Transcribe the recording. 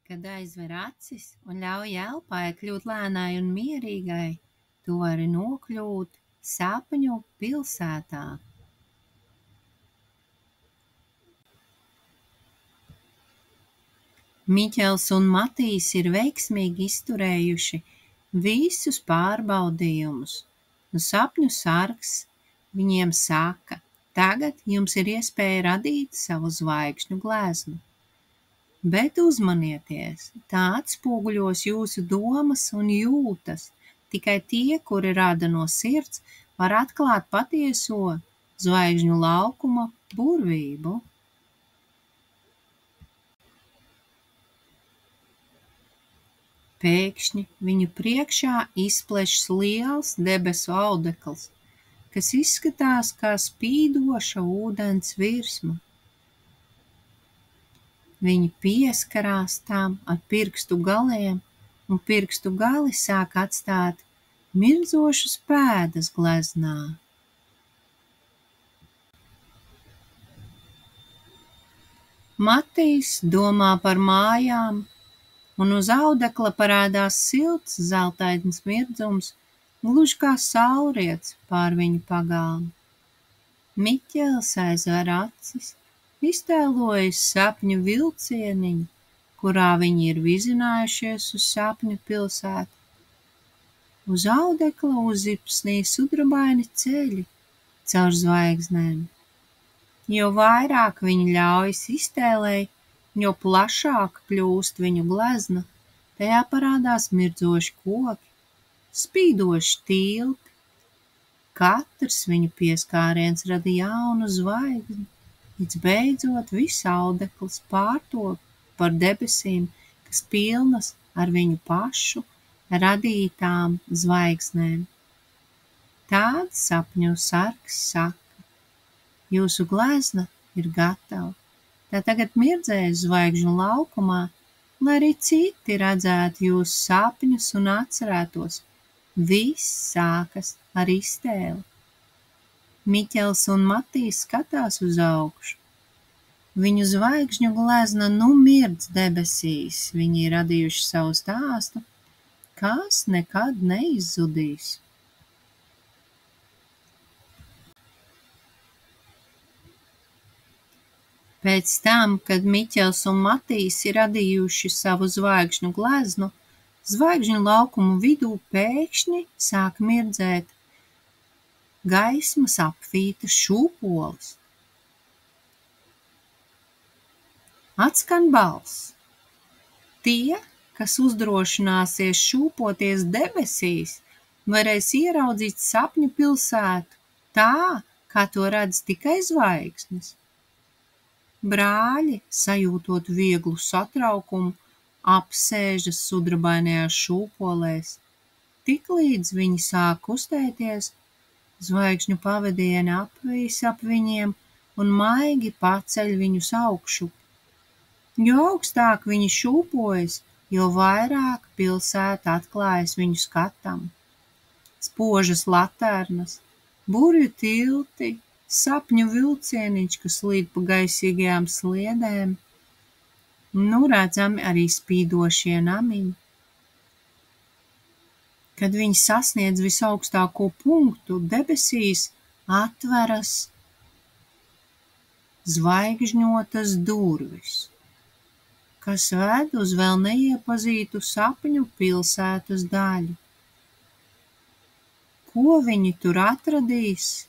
Kad aizver acis un ļauj elpai kļūt lēnai un mierīgai, tu vari nokļūt sapņu pilsētā. Miķels un Matīs ir veiksmīgi izturējuši visus pārbaudījumus, un sapņu sargs viņiem saka: tagad jums ir iespēja radīt savu zvaigžņu gleznu. Bet uzmanieties, tā atspoguļos jūsu domas un jūtas. Tikai tie, kuri rada no sirds, var atklāt patieso zvaigžņu laukuma burvību. Pēkšņi viņu priekšā izplešas liels debesu audekls, kas izskatās kā spīdoša ūdens virsma. Viņi pieskarās tām ar pirkstu galiem, un pirkstu gali sāk atstāt mirdzošas pēdas gleznā. Matīs domā par mājām, un uz audekla parādās silts zeltains mirdzums, gluži kā saulriets pār viņu pagalmu. Miķels aizver acis, iztēlojas sapņu vilcieniņu, kurā viņi ir vizinājušies uz sapņu pilsētu. Uz audekla uzipsnī sudrabaini ceļi caur zvaigznēm. Jo vairāk viņi ļaujas iztēlei, jo plašāk kļūst viņu glezna, tajā parādās mirdzoši koki, spīdoši tilti. Katrs viņu pieskāriens rada jaunu zvaigzni, līdz beidzot viss audekls pārtop par debesīm, kas pilnas ar viņu pašu radītām zvaigznēm. Tād sapņu sargs saka: jūsu glezna ir gatava. Tā tagad mirdzēs zvaigžņu laukumā, lai arī citi redzētu jūsu sapņus un atcerētos. Viss sākas ar iztēli. Miķels un Matīs skatās uz augšu. Viņu zvaigžņu glezna nu mirdz debesīs. Viņi ir radījuši savu stāstu, kas nekad neizzudīs. Pēc tam, kad Miķels un Matīs ir radījuši savu zvaigžņu gleznu, zvaigžņu laukumu vidū pēkšņi sāk mirdzēt gaismas apvītas šūpoles. Atskan balss. Tie, kas uzdrošināsies šūpoties debesīs, varēs ieraudzīt sapņu pilsētu tā, kā to redz tikai zvaigznes. Brāļi, sajūtot vieglu satraukumu, apsēžas sudrabainajās šūpolēs. Tiklīdz viņi sāk kustēties, zvaigžņu pavadieni apvīs ap viņiem un maigi paceļ viņus augšu. Jo augstāk viņi šūpojas, jo vairāk pilsēta atklājas viņu skatam. Spožas laternas, burju tilti, sapņu vilcieniņš, kas līd pa gaisīgajām sliedēm, nu redzami arī spīdošie namiņi. Kad viņi sasniedz visaugstāko punktu, debesīs atveras zvaigžņotas durvis, kas ved uz vēl neiepazītu sapņu pilsētas daļu. Ko viņi tur atradīs,